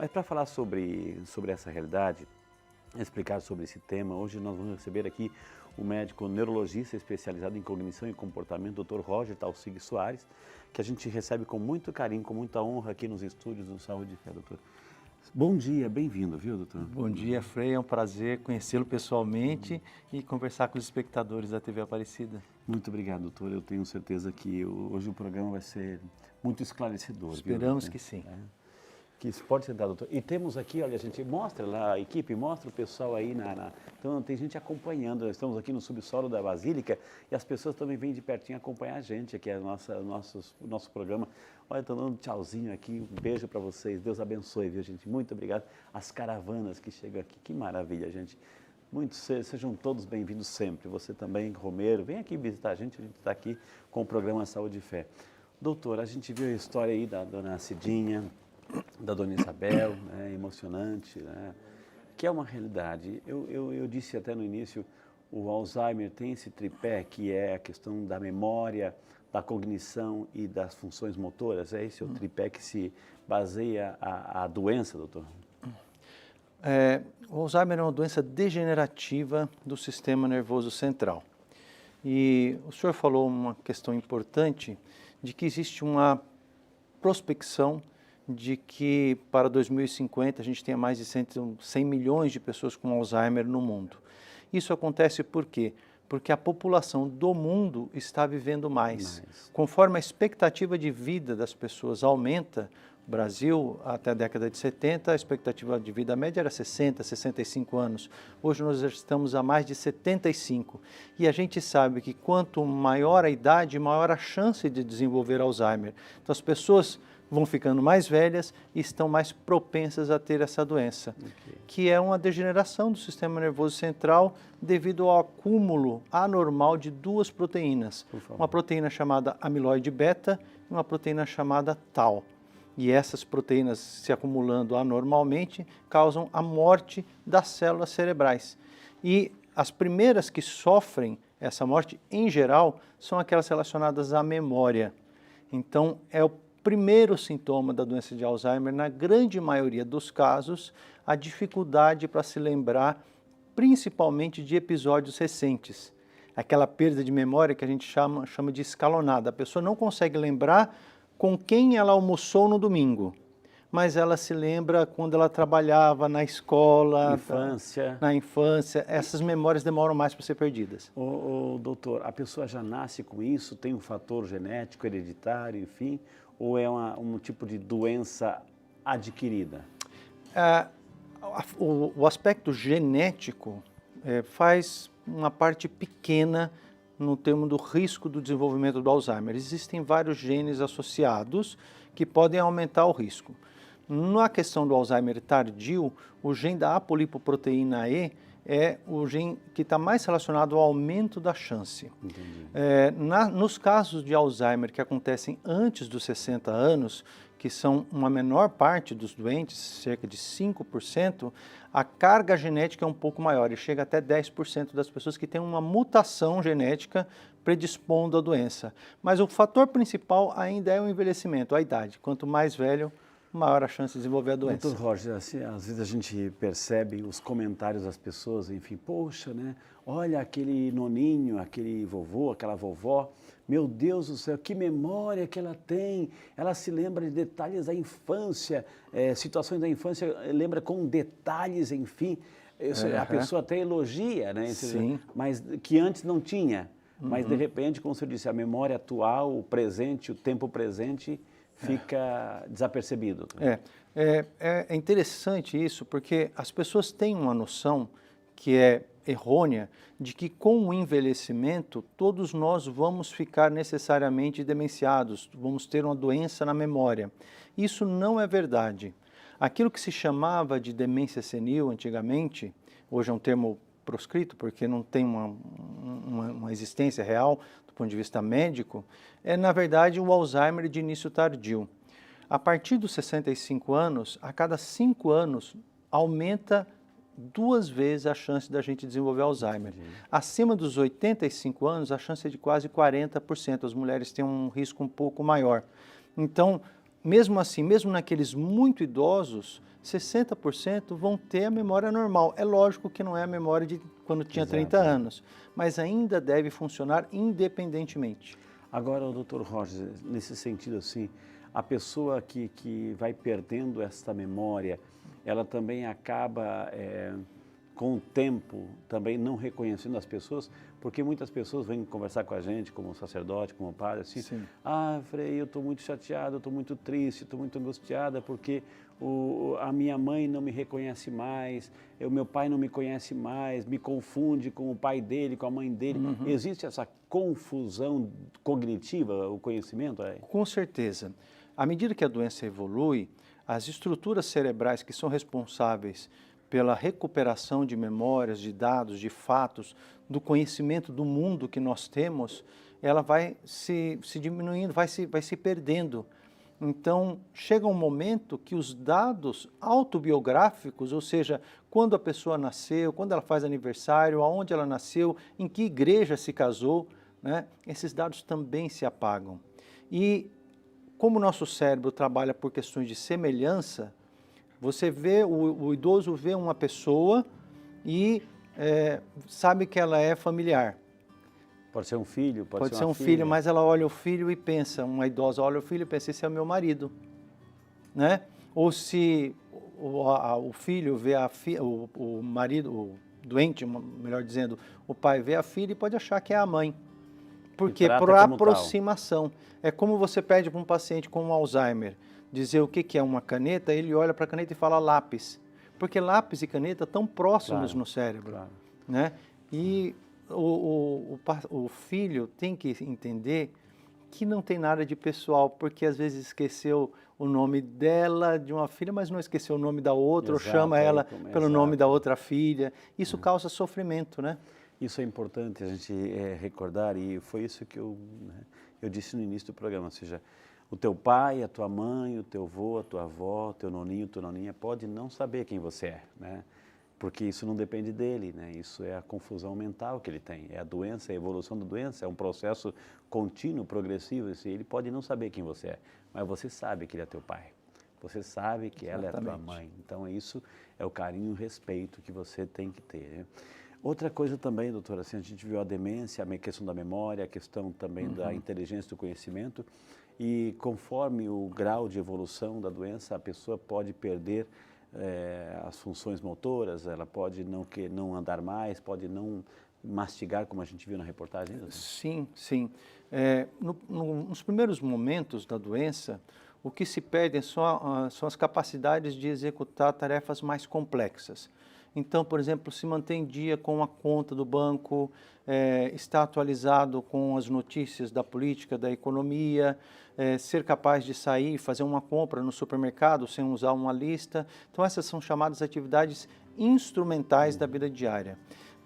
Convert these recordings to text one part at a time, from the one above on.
Mas para falar sobre essa realidade, explicar sobre esse tema, hoje nós vamos receber aqui o médico neurologista especializado em cognição e comportamento, Dr. Roger Taussig Soares, que a gente recebe com muito carinho, com muita honra aqui nos estúdios do Saúde e Fé, doutor. Bom dia, bem-vindo, viu, doutor? Bom dia, Frei, é um prazer conhecê-lo pessoalmente e conversar com os espectadores da TV Aparecida. Muito obrigado, doutor. Eu tenho certeza que hoje o programa vai ser muito esclarecedor. Esperamos viu, que sim. Que isso pode ser dado, doutor. E temos aqui, olha, a gente mostra lá, a equipe mostra o pessoal aí Então tem gente acompanhando, nós estamos aqui no subsolo da Basílica e as pessoas também vêm de pertinho acompanhar a gente aqui, o nosso programa. Olha, estão dando um tchauzinho aqui, um beijo para vocês, Deus abençoe, viu, gente? Muito obrigado. As caravanas que chegam aqui, que maravilha, gente. Sejam todos bem-vindos sempre. Você também, Romero, vem aqui visitar a gente está aqui com o programa Saúde e Fé. Doutor, a gente viu a história aí da dona Cidinha, da dona Isabel, né, emocionante, né, que é uma realidade. Eu disse até no início, o Alzheimer tem esse tripé que é a questão da memória, da cognição e das funções motoras. É esse o tripé que se baseia a doença, doutor? O Alzheimer é uma doença degenerativa do sistema nervoso central. E o senhor falou uma questão importante de que existe uma prospecção de que para 2050 a gente tenha mais de 100 milhões de pessoas com Alzheimer no mundo. Isso acontece por quê? Porque a população do mundo está vivendo mais. Conforme a expectativa de vida das pessoas aumenta, o Brasil, até a década de 70, a expectativa de vida média era 60, 65 anos. Hoje nós já estamos a mais de 75. E a gente sabe que quanto maior a idade, maior a chance de desenvolver Alzheimer. Então as pessoas vão ficando mais velhas e estão mais propensas a ter essa doença, que é uma degeneração do sistema nervoso central devido ao acúmulo anormal de duas proteínas, uma proteína chamada amiloide beta e uma proteína chamada tau. E essas proteínas se acumulando anormalmente causam a morte das células cerebrais. E as primeiras que sofrem essa morte, em geral, são aquelas relacionadas à memória. Então, é o primeiro sintoma da doença de Alzheimer, na grande maioria dos casos, a dificuldade para se lembrar, principalmente de episódios recentes. Aquela perda de memória que a gente chama de escalonada. A pessoa não consegue lembrar com quem ela almoçou no domingo, mas ela se lembra quando ela trabalhava na escola, na infância. Essas memórias demoram mais para ser perdidas. Doutor, a pessoa já nasce com isso? Tem um fator genético, hereditário, enfim? Ou é um tipo de doença adquirida? O aspecto genético faz uma parte pequena no termo do risco do desenvolvimento do Alzheimer. Existem vários genes associados que podem aumentar o risco. Na questão do Alzheimer tardio, o gene da apolipoproteína E é o gene que está mais relacionado ao aumento da chance. Nos casos de Alzheimer que acontecem antes dos 60 anos, que são uma menor parte dos doentes, cerca de 5%, a carga genética é um pouco maior e chega até 10% das pessoas que têm uma mutação genética predispondo à doença. Mas o fator principal ainda é o envelhecimento, a idade. Quanto mais velho, maior a chance de desenvolver a doença. Doutor Roger, assim, às vezes a gente percebe os comentários das pessoas, enfim, poxa, né? Olha aquele noninho, aquele vovô, aquela vovó, meu Deus do céu, que memória que ela tem, ela se lembra de detalhes da infância, situações da infância, lembra com detalhes, enfim, a pessoa até elogia, né? Sim. Mas que antes não tinha, mas de repente, como você disse, a memória atual, o presente, o tempo presente, fica desapercebido. É interessante isso, porque as pessoas têm uma noção que é errônea de que com o envelhecimento todos nós vamos ficar necessariamente demenciados, vamos ter uma doença na memória. Isso não é verdade. Aquilo que se chamava de demência senil antigamente, hoje é um termo proscrito porque não tem uma existência real do ponto de vista médico, é na verdade o Alzheimer de início tardio. A partir dos 65 anos, a cada 5 anos, aumenta 2 vezes a chance da gente desenvolver Alzheimer. Acima dos 85 anos, a chance é de quase 40%. As mulheres têm um risco um pouco maior. Então, mesmo assim, mesmo naqueles muito idosos, 60% vão ter a memória normal. É lógico que não é a memória de quando tinha 30 anos, mas ainda deve funcionar independentemente. Agora, doutor Roger, nesse sentido assim, a pessoa que vai perdendo essa memória, ela também acaba, com o tempo, também não reconhecendo as pessoas, porque muitas pessoas vêm conversar com a gente, como sacerdote, como padre, assim, Sim. Frei, eu estou muito chateado, eu estou muito triste, estou muito angustiada, porque a minha mãe não me reconhece mais, o meu pai não me conhece mais, me confunde com o pai dele, com a mãe dele. Existe essa confusão cognitiva, o conhecimento? Com certeza. À medida que a doença evolui, as estruturas cerebrais que são responsáveis pela recuperação de memórias, de dados, de fatos, do conhecimento do mundo que nós temos, ela vai se diminuindo, vai se perdendo. Então, chega um momento que os dados autobiográficos, ou seja, quando a pessoa nasceu, quando ela faz aniversário, aonde ela nasceu, em que igreja se casou, né, esses dados também se apagam. E como o nosso cérebro trabalha por questões de semelhança, você vê, o idoso vê uma pessoa e sabe que ela é familiar. Pode ser um filho, Pode ser uma um filha. filho, mas ela olha o filho e pensa, uma idosa olha o filho e pensa, esse é o meu marido, né? Ou se o filho vê o marido, o doente, melhor dizendo, o pai vê a filha e pode achar que é a mãe. Porque por aproximação. É como você pede para um paciente com Alzheimer dizer o que é uma caneta, ele olha para a caneta e fala lápis. Porque lápis e caneta estão próximos no cérebro. Claro. Né? E o filho tem que entender que não tem nada de pessoal, porque às vezes esqueceu o nome dela, de uma filha, mas não esqueceu o nome da outra, Exato, ou chama ela pelo nome da exato. outra filha. Isso causa sofrimento, né? Isso é importante a gente recordar, e foi isso que eu disse no início do programa, ou seja, o teu pai, a tua mãe, o teu avô, a tua avó, o teu noninho, tua noninha, pode não saber quem você é, né? Porque isso não depende dele, né? Isso é a confusão mental que ele tem, é a doença, a evolução da doença, é um processo contínuo, progressivo, assim, ele pode não saber quem você é, mas você sabe que ele é teu pai, você sabe que ela é a tua mãe, então isso é o carinho e o respeito que você tem que ter, né? Outra coisa também, doutora, assim, a gente viu a demência, a questão da memória, a questão também da inteligência do conhecimento, e conforme o grau de evolução da doença, a pessoa pode perder as funções motoras, ela pode não andar mais, pode não mastigar, como a gente viu na reportagem. Sim, sim. Nos primeiros momentos da doença, o que se perde são as capacidades de executar tarefas mais complexas. Então, por exemplo, se mantém em dia com a conta do banco, está atualizado com as notícias da política, da economia, ser capaz de sair e fazer uma compra no supermercado sem usar uma lista. Então, essas são chamadas atividades instrumentais da vida diária.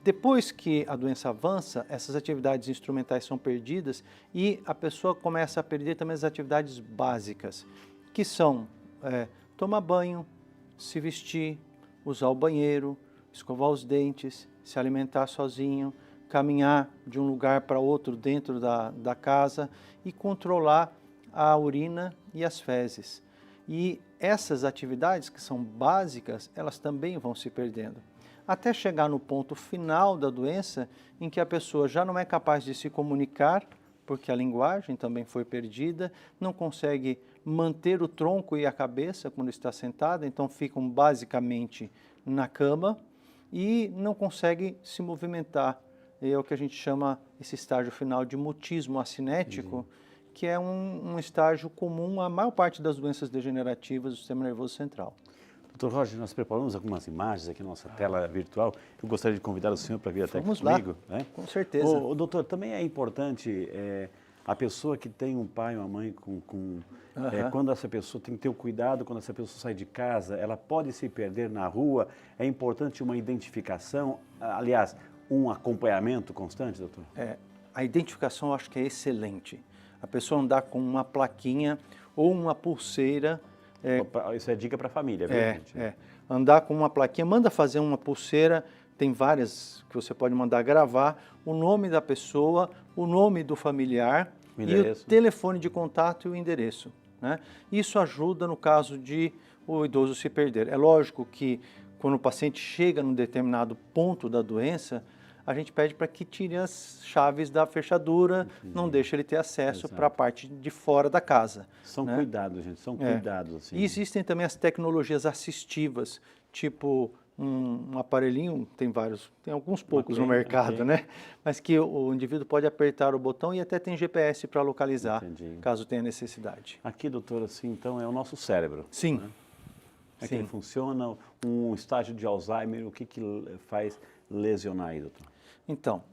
Depois que a doença avança, essas atividades instrumentais são perdidas e a pessoa começa a perder também as atividades básicas, que são tomar banho, se vestir, usar o banheiro, escovar os dentes, se alimentar sozinho, caminhar de um lugar para outro dentro da casa e controlar a urina e as fezes. E essas atividades que são básicas, elas também vão se perdendo. Até chegar no ponto final da doença, em que a pessoa já não é capaz de se comunicar, porque a linguagem também foi perdida, não consegue manter o tronco e a cabeça quando está sentada, então ficam basicamente na cama e não consegue se movimentar. É o que a gente chama esse estágio final de mutismo acinético, que é um estágio comum à maior parte das doenças degenerativas do sistema nervoso central. Doutor Roger, nós preparamos algumas imagens aqui na nossa tela virtual. Eu gostaria de convidar o senhor para vir até aqui comigo. Né? Com certeza. Doutor, também é importante a pessoa que tem um pai ou uma mãe quando essa pessoa tem que ter o cuidado, quando essa pessoa sai de casa, ela pode se perder na rua, é importante uma identificação, aliás, um acompanhamento constante, doutor? A identificação eu acho que é excelente. A pessoa andar com uma plaquinha ou uma pulseira. Isso é dica para a família, viu, gente? Andar com uma plaquinha, manda fazer uma pulseira, tem várias que você pode mandar gravar, o nome da pessoa, o nome do familiar e o telefone de contato e o endereço. né? Isso ajuda no caso de o idoso se perder. É lógico que quando o paciente chega num determinado ponto da doença, a gente pede para que tire as chaves da fechadura, não deixe ele ter acesso para a parte de fora da casa. São né? cuidados, gente, são cuidados. Assim. E existem também as tecnologias assistivas, tipo um aparelhinho, tem vários, tem alguns poucos no mercado, né? Mas que o indivíduo pode apertar o botão e até tem GPS para localizar, caso tenha necessidade. Aqui, doutor, assim, então é o nosso cérebro. Sim. Né? É que ele funciona, um estágio de Alzheimer, o que faz lesionar aí, doutor? Então,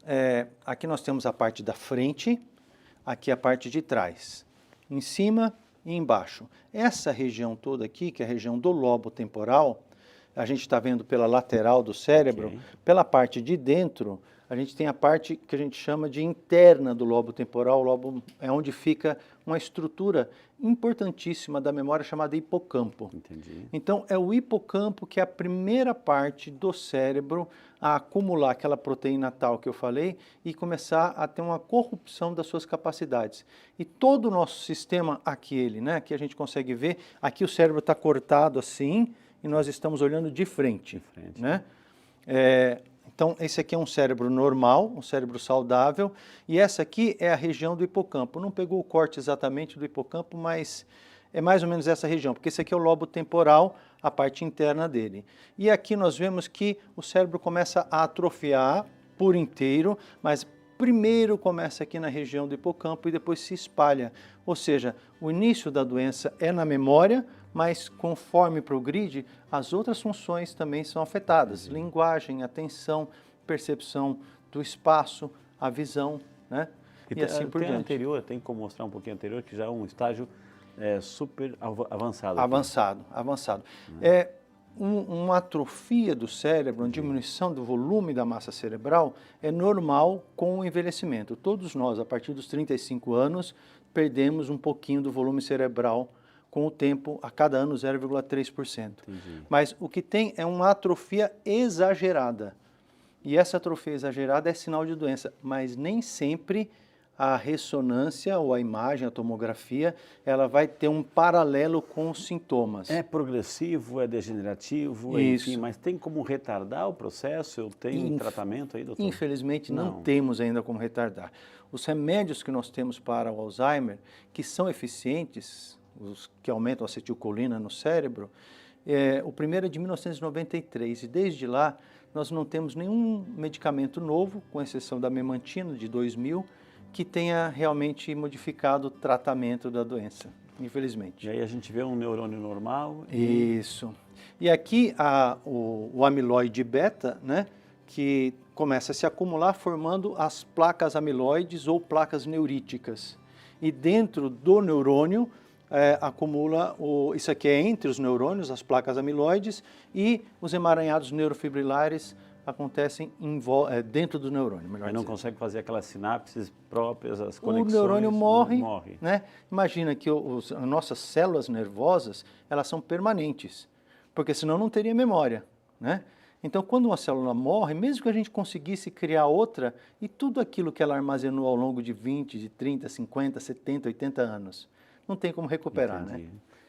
aqui nós temos a parte da frente, aqui a parte de trás, em cima e embaixo. Essa região toda aqui, que é a região do lobo temporal, a gente está vendo pela lateral do cérebro, pela parte de dentro, a gente tem a parte que a gente chama de interna do lobo temporal. O lobo é onde fica uma estrutura importantíssima da memória chamada hipocampo. Entendi. Então, é o hipocampo que é a primeira parte do cérebro a acumular aquela proteína tal que eu falei e começar a ter uma corrupção das suas capacidades. E todo o nosso sistema, aquele, né, que a gente consegue ver, aqui o cérebro está cortado assim e nós estamos olhando de frente. Né? Então, esse aqui é um cérebro normal, um cérebro saudável, e essa aqui é a região do hipocampo. Não pegou o corte exatamente do hipocampo, mas é mais ou menos essa região, porque esse aqui é o lobo temporal, a parte interna dele. E aqui nós vemos que o cérebro começa a atrofiar por inteiro, mas primeiro começa aqui na região do hipocampo e depois se espalha. Ou seja, o início da doença é na memória, mas conforme progride, as outras funções também são afetadas. Linguagem, atenção, percepção do espaço, a visão, né? E assim por diante. Anterior, tem como mostrar um pouquinho anterior, que já é um estágio super avançado. Avançado. Uma atrofia do cérebro, uma diminuição do volume da massa cerebral é normal com o envelhecimento. Todos nós, a partir dos 35 anos, perdemos um pouquinho do volume cerebral com o tempo, a cada ano 0,3%. Mas o que tem é uma atrofia exagerada. E essa atrofia exagerada é sinal de doença, mas nem sempre a ressonância ou a imagem, a tomografia, ela vai ter um paralelo com os sintomas. É progressivo, é degenerativo, enfim, mas tem como retardar o processo? Eu tenho tratamento aí, doutor? Infelizmente não temos ainda como retardar. Os remédios que nós temos para o Alzheimer, que são eficientes, os que aumentam a acetilcolina no cérebro, o primeiro é de 1993 e desde lá nós não temos nenhum medicamento novo, com exceção da memantina de 2000, que tenha realmente modificado o tratamento da doença, infelizmente. E aí a gente vê um neurônio normal? Isso. E aqui o amiloide beta, né, que começa a se acumular formando as placas amiloides ou placas neuríticas. E dentro do neurônio acumula, isso aqui é entre os neurônios, as placas amiloides, e os emaranhados neurofibrilares acontecem dentro do neurônio, melhor Mas não dizer. consegue fazer aquelas sinapses próprias, as conexões. O neurônio morre. Né? Imagina que as nossas células nervosas, elas são permanentes, porque senão não teria memória, né? Então, quando uma célula morre, mesmo que a gente conseguisse criar outra, e tudo aquilo que ela armazenou ao longo de 20, de 30, 50, 70, 80 anos, não tem como recuperar, né?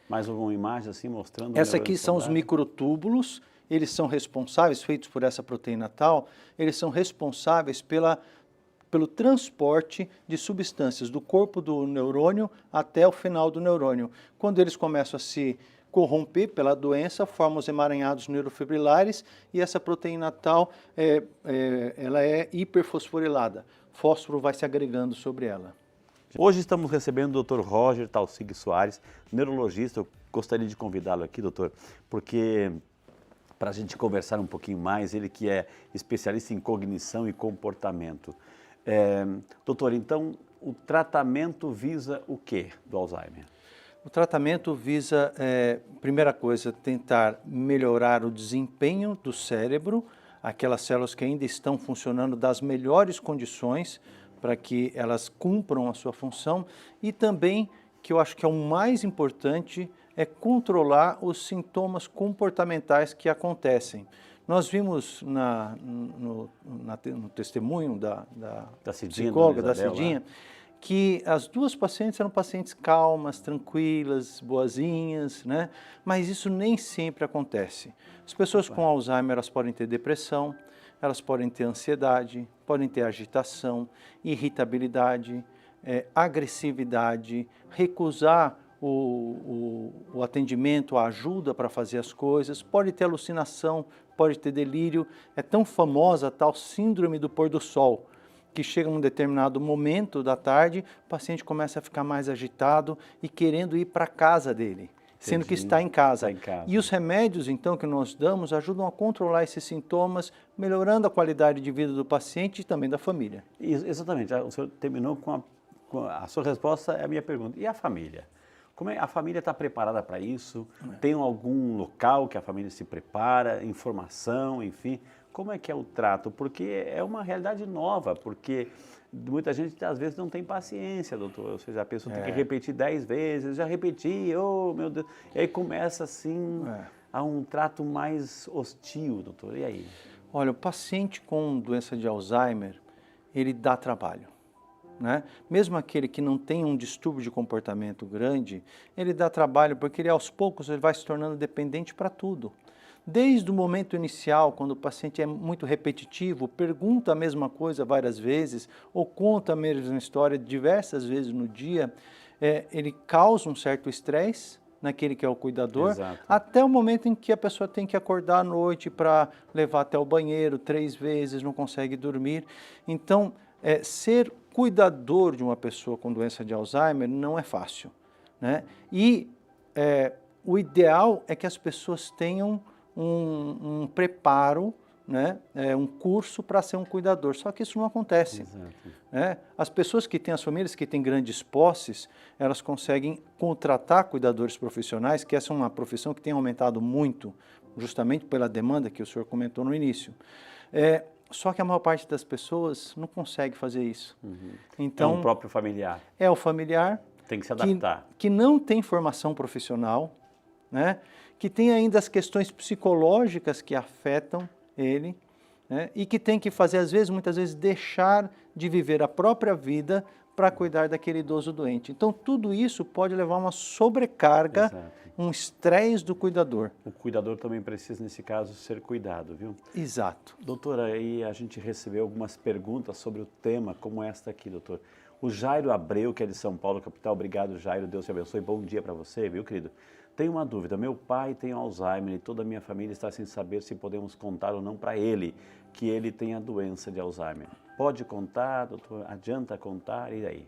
Mais alguma imagem assim mostrando? Essa aqui são os microtúbulos. Eles são responsáveis, feitos por essa proteína tal, eles são responsáveis pelo transporte de substâncias do corpo do neurônio até o final do neurônio. Quando eles começam a se corromper pela doença, formam os emaranhados neurofibrilares e essa proteína tal, ela é hiperfosforilada. Fósforo vai se agregando sobre ela. Hoje estamos recebendo o Dr. Roger Taussig Soares, neurologista. Eu gostaria de convidá-lo aqui, doutor, porque para a gente conversar um pouquinho mais, ele que é especialista em cognição e comportamento. Doutor, então, o tratamento visa o quê do Alzheimer? O tratamento visa, primeira coisa, tentar melhorar o desempenho do cérebro, aquelas células que ainda estão funcionando das melhores condições para que elas cumpram a sua função e também, que eu acho que é o mais importante, é controlar os sintomas comportamentais que acontecem. Nós vimos no testemunho da psicóloga, da Cidinha, que as duas pacientes eram pacientes calmas, tranquilas, boazinhas, né? Mas isso nem sempre acontece. As pessoas com Alzheimer, elas podem ter depressão, elas podem ter ansiedade, podem ter agitação, irritabilidade, agressividade, recusar o atendimento, a ajuda para fazer as coisas, pode ter alucinação, pode ter delírio. É tão famosa a tal síndrome do pôr do sol, que chega num determinado momento da tarde, o paciente começa a ficar mais agitado e querendo ir para a casa dele, sendo que está em casa. E os remédios, então, que nós damos, ajudam a controlar esses sintomas, melhorando a qualidade de vida do paciente e também da família. Exatamente. O senhor terminou com a sua resposta é a minha pergunta. E a família? Como a família está preparada para isso? Tem algum local que a família se prepara, informação, enfim? Como é que é o trato? Porque é uma realidade nova, porque muita gente às vezes não tem paciência, doutor. Ou seja, a pessoa tem que repetir 10 vezes, já repeti, oh meu Deus. E aí começa assim a um trato mais hostil, doutor. E aí? Olha, o paciente com doença de Alzheimer, ele dá trabalho. Né? Mesmo aquele que não tem um distúrbio de comportamento grande, ele dá trabalho porque ele aos poucos ele vai se tornando dependente para tudo. Desde o momento inicial, quando o paciente é muito repetitivo, pergunta a mesma coisa várias vezes, ou conta a mesma história diversas vezes no dia, ele causa um certo estresse naquele que é o cuidador, até o momento em que a pessoa tem que acordar à noite para levar até o banheiro 3 vezes, não consegue dormir. Então, ser cuidador de uma pessoa com doença de Alzheimer não é fácil, né? E o ideal é que as pessoas tenham um preparo, né? Um curso para ser um cuidador, só que isso não acontece. Né? As pessoas que têm, as famílias que têm grandes posses, elas conseguem contratar cuidadores profissionais, que essa é uma profissão que tem aumentado muito, justamente pela demanda que o senhor comentou no início. Só que a maior parte das pessoas não consegue fazer isso. Então, é o próprio familiar. É o familiar. Tem que se adaptar. Que não tem formação profissional, né? Que tem ainda as questões psicológicas que afetam ele, né? E que tem que fazer, às vezes, muitas vezes, deixar de viver a própria vida para cuidar daquele idoso doente. Então, tudo isso pode levar a uma sobrecarga, um estresse do cuidador. O cuidador também precisa, nesse caso, ser cuidado, viu? Exato. Doutora, aí a gente recebeu algumas perguntas sobre o tema, como esta aqui, doutor. O Jairo Abreu, que é de São Paulo, capital. Obrigado, Jairo. Deus te abençoe. Bom dia para você, viu, querido? Tenho uma dúvida. Meu pai tem Alzheimer e toda a minha família está sem saber se podemos contar ou não para ele que ele tem a doença de Alzheimer. Pode contar, doutor? Adianta contar? E aí?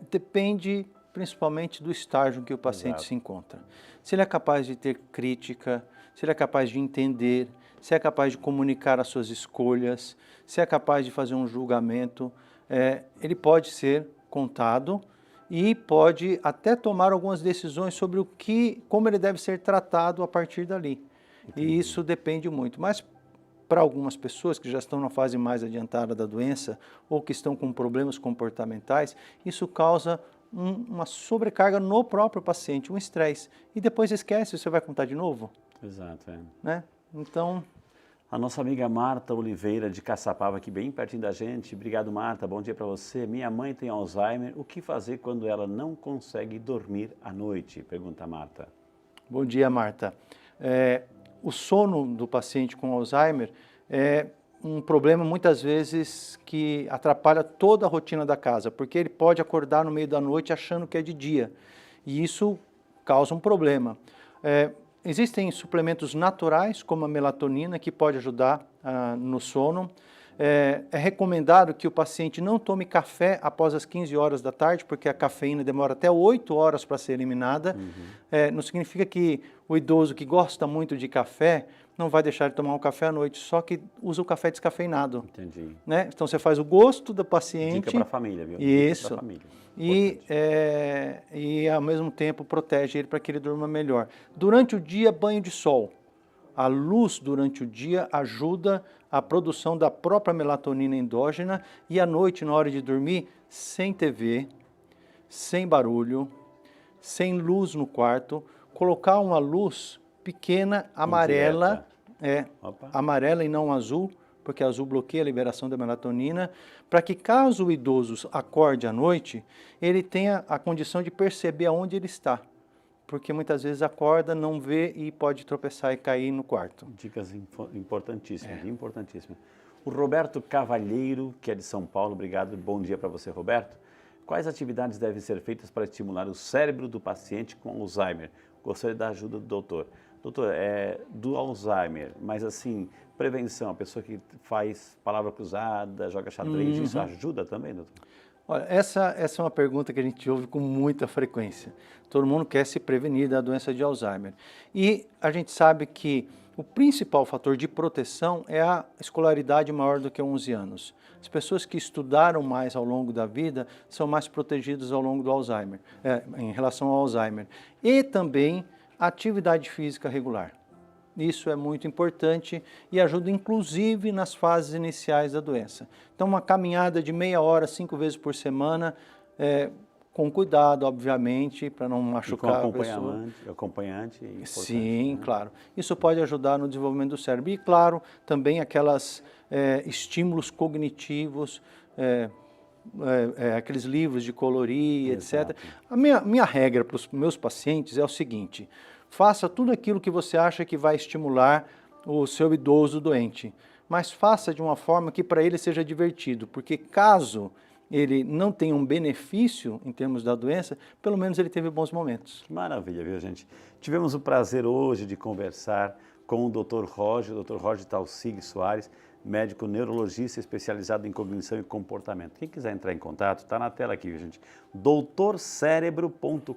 Depende principalmente do estágio em que o paciente se encontra. Se ele é capaz de ter crítica, se ele é capaz de entender, se é capaz de comunicar as suas escolhas, se é capaz de fazer um julgamento, ele pode ser contado e pode até tomar algumas decisões sobre como ele deve ser tratado a partir dali. Entendi. E isso depende muito. Mas para algumas pessoas que já estão na fase mais adiantada da doença ou que estão com problemas comportamentais, isso causa uma sobrecarga no próprio paciente, um estresse. E depois esquece, você vai contar de novo? Exato, né? Então... A nossa amiga Marta Oliveira, de Caçapava, aqui bem pertinho da gente. Obrigado, Marta. Bom dia para você. Minha mãe tem Alzheimer. O que fazer quando ela não consegue dormir à noite? Pergunta a Marta. Bom dia, Marta. O sono do paciente com Alzheimer é um problema, muitas vezes, que atrapalha toda a rotina da casa, porque ele pode acordar no meio da noite achando que é de dia. E isso causa um problema. Existem suplementos naturais, como a melatonina, que pode ajudar no sono. É recomendado que o paciente não tome café após as 15 horas da tarde, porque a cafeína demora até 8 horas para ser eliminada. Não significa que o idoso que gosta muito de café não vai deixar de tomar um café à noite, só que usa o café descafeinado. Entendi. Né? Então você faz o gosto do paciente. Dica para a família, viu? Isso. Dica pra família. E ao mesmo tempo protege ele para que ele durma melhor. Durante o dia, banho de sol. A luz durante o dia ajuda a produção da própria melatonina endógena e à noite, na hora de dormir, sem TV, sem barulho, sem luz no quarto, colocar uma luz pequena, amarela, amarela e não azul, porque a azul bloqueia a liberação da melatonina, para que caso o idoso acorde à noite, ele tenha a condição de perceber aonde ele está. Porque muitas vezes acorda, não vê e pode tropeçar e cair no quarto. Dicas importantíssimas, importantíssimas. O Roberto Cavalheiro, que é de São Paulo, obrigado, bom dia para você, Roberto. Quais atividades devem ser feitas para estimular o cérebro do paciente com Alzheimer? Gostaria da ajuda do doutor. Doutor, do Alzheimer, mas assim, prevenção, a pessoa que faz palavra cruzada, joga xadrez, isso ajuda também, doutor? Olha, essa é uma pergunta que a gente ouve com muita frequência. Todo mundo quer se prevenir da doença de Alzheimer. E a gente sabe que o principal fator de proteção é a escolaridade maior do que 11 anos. As pessoas que estudaram mais ao longo da vida são mais protegidas ao longo do Alzheimer, em relação ao Alzheimer. E também a atividade física regular. Isso é muito importante e ajuda inclusive nas fases iniciais da doença. Então uma caminhada de meia hora, 5 vezes por semana, com cuidado, obviamente, para não machucar a pessoa. Acompanhante é importante. Sim, né? claro. Isso pode ajudar no desenvolvimento do cérebro. E, claro, também aquelas estímulos cognitivos, aqueles livros de colorir, Exato. etc. A minha regra para os meus pacientes é o seguinte: faça tudo aquilo que você acha que vai estimular o seu idoso doente, mas faça de uma forma que para ele seja divertido, porque caso ele não tenha um benefício em termos da doença, pelo menos ele teve bons momentos. Que maravilha, viu, gente? Tivemos o prazer hoje de conversar com o Dr. Roger Taussig Soares, médico neurologista especializado em cognição e comportamento. Quem quiser entrar em contato, está na tela aqui, viu, gente? doutorcerebro.com.br.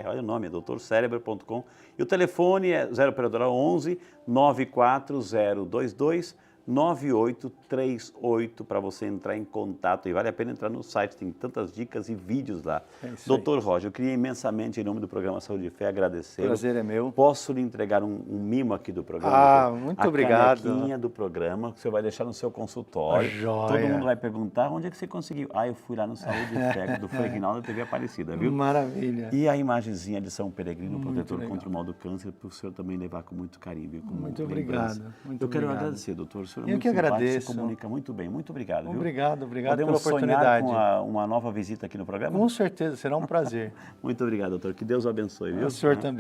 Olha o nome, é doutorcerebro.com. E o telefone é 0 operadora 11 94022 9838 para você entrar em contato, e vale a pena entrar no site, tem tantas dicas e vídeos lá. Doutor Roger, eu queria imensamente, em nome do programa Saúde e Fé, agradecer. O prazer é meu. Posso lhe entregar um mimo aqui do programa? Muito obrigado. A canequinha do programa, que você vai deixar no seu consultório. Joia. Todo mundo vai perguntar onde é que você conseguiu. Eu fui lá no Saúde e Fé, do Frei Rinaldo da TV Aparecida, viu? Maravilha. E a imagenzinha de São Peregrino, protetor contra o mal do câncer, para o senhor também levar com muito carinho, viu? Muito obrigado. Eu quero agradecer, doutor. O senhor é Eu muito que simpático, agradeço. se comunica muito bem. Muito obrigado, viu? Obrigado Podemos pela oportunidade. sonhar com uma nova visita aqui no programa? Com certeza, será um prazer. Muito obrigado, doutor. Que Deus o abençoe, viu? O senhor também.